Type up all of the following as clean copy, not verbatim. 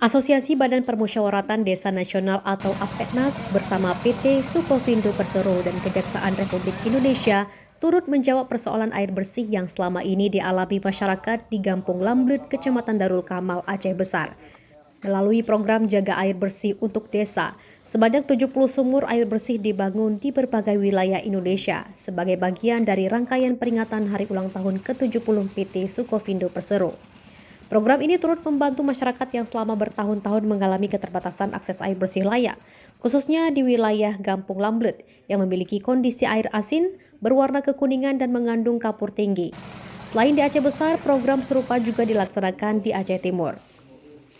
Asosiasi Badan Permusyawaratan Desa Nasional atau APEDNAS bersama PT Sukovindo Persero dan Kejaksaan Republik Indonesia turut menjawab persoalan air bersih yang selama ini dialami masyarakat di Gampung Lamblet, Kecamatan Darul Kamal, Aceh Besar. Melalui program Jaga Air Bersih untuk Desa, sebanyak 70 sumur air bersih dibangun di berbagai wilayah Indonesia sebagai bagian dari rangkaian peringatan Hari Ulang Tahun ke-70 PT Sukovindo Persero. Program ini turut membantu masyarakat yang selama bertahun-tahun mengalami keterbatasan akses air bersih layak, khususnya di wilayah Gampung Lamblet yang memiliki kondisi air asin, berwarna kekuningan dan mengandung kapur tinggi. Selain di Aceh Besar, program serupa juga dilaksanakan di Aceh Timur.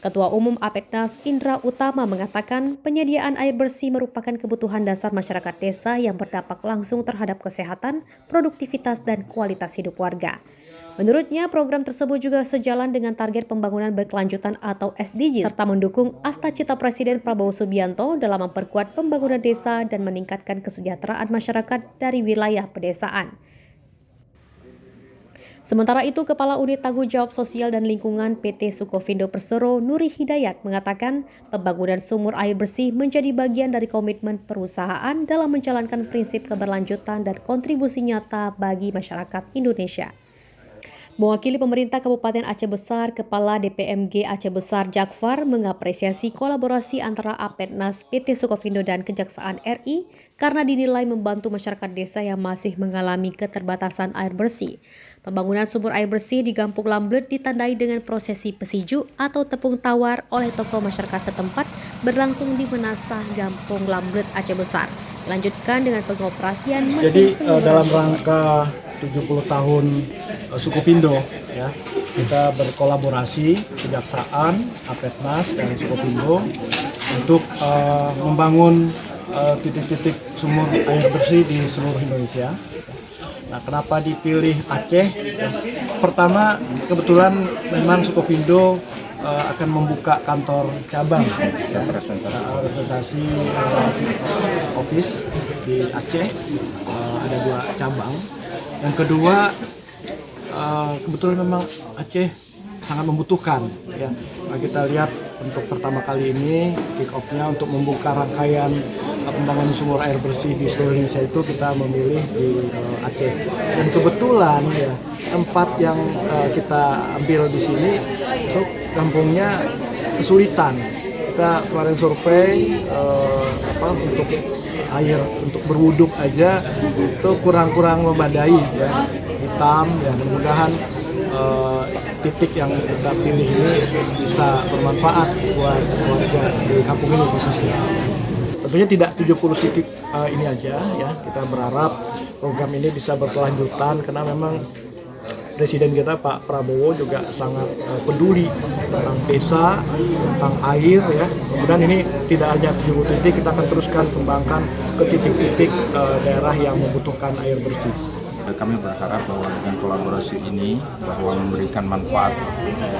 Ketua Umum APEDNAS Indra Utama mengatakan penyediaan air bersih merupakan kebutuhan dasar masyarakat desa yang berdampak langsung terhadap kesehatan, produktivitas, dan kualitas hidup warga. Menurutnya, program tersebut juga sejalan dengan target pembangunan berkelanjutan atau SDGs, serta mendukung cita Presiden Prabowo Subianto dalam memperkuat pembangunan desa dan meningkatkan kesejahteraan masyarakat dari wilayah pedesaan. Sementara itu, Kepala Unit Tanggung Jawab Sosial dan Lingkungan PT Sukovindo Persero, Nuri Hidayat, mengatakan pembangunan sumur air bersih menjadi bagian dari komitmen perusahaan dalam menjalankan prinsip keberlanjutan dan kontribusi nyata bagi masyarakat Indonesia. Mewakili pemerintah Kabupaten Aceh Besar, Kepala DPMG Aceh Besar Jakfar mengapresiasi kolaborasi antara APEDNAS, PT Sukovindo dan Kejaksaan RI karena dinilai membantu masyarakat desa yang masih mengalami keterbatasan air bersih. Pembangunan sumur air bersih di Gampung Lamblet ditandai dengan prosesi pesiju atau tepung tawar oleh tokoh masyarakat setempat berlangsung di Menasah Gampung Lamblet Aceh Besar. Dilanjutkan dengan pengoperasian mesin. Jadi dalam rangka 70 tahun Sukovindo, ya, kita berkolaborasi Kejaksaan, APEDNAS dan Sukovindo untuk membangun titik-titik sumur air bersih di seluruh Indonesia. Nah, kenapa dipilih Aceh? Ya, pertama, kebetulan memang Sukovindo akan membuka kantor cabang representasi office di Aceh, ada 2 cabang. Yang kedua, kebetulan memang Aceh sangat membutuhkan, ya. Nah, kita lihat untuk pertama kali ini kick off-nya untuk membuka rangkaian pembangunan sumur air bersih di seluruh Indonesia itu kita memilih di Aceh. Dan kebetulan ya tempat yang kita ambil di sini itu kampungnya kesulitan. Kita kemarin survei untuk air untuk berwuduk aja itu kurang memadai, ya, hitam, ya. Mudah-mudahan titik yang kita pilih ini bisa bermanfaat buat warga di kampung ini khususnya. Tentunya tidak 70 titik ini aja, ya. Kita berharap program ini bisa berkelanjutan karena memang Presiden kita Pak Prabowo juga sangat peduli tentang desa, tentang air, ya. Kemudian ini tidak hanya 70 titik, kita akan teruskan kembangkan ke titik-titik daerah yang membutuhkan air bersih. Kami berharap bahwa dengan kolaborasi ini bahwa memberikan manfaat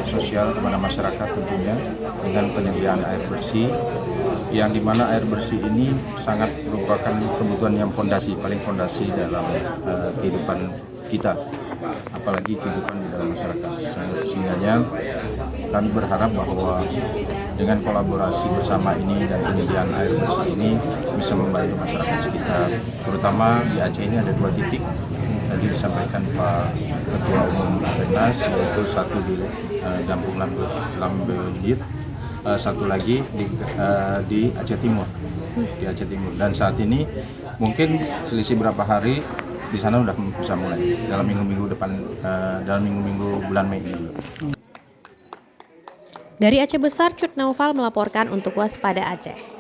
sosial kepada masyarakat tentunya dengan penyediaan air bersih, yang dimana air bersih ini sangat merupakan kebutuhan yang paling fondasi dalam kehidupan kita, apalagi kehidupan di dalam masyarakat. Sehingga kami berharap bahwa dengan kolaborasi bersama ini dan penyediaan air bersih ini bisa membantu masyarakat sekitar, terutama di Aceh ini ada 2 titik. Tadi disampaikan Pak Ketua Umum APEDNAS, yaitu satu di Gampung Lamblet, satu lagi di Aceh Timur, Dan saat ini mungkin selisih berapa hari di sana sudah bisa mulai dalam minggu-minggu depan, dalam minggu-minggu bulan Mei ini. Dari Aceh Besar, Cut Naufal melaporkan untuk Waspada Aceh.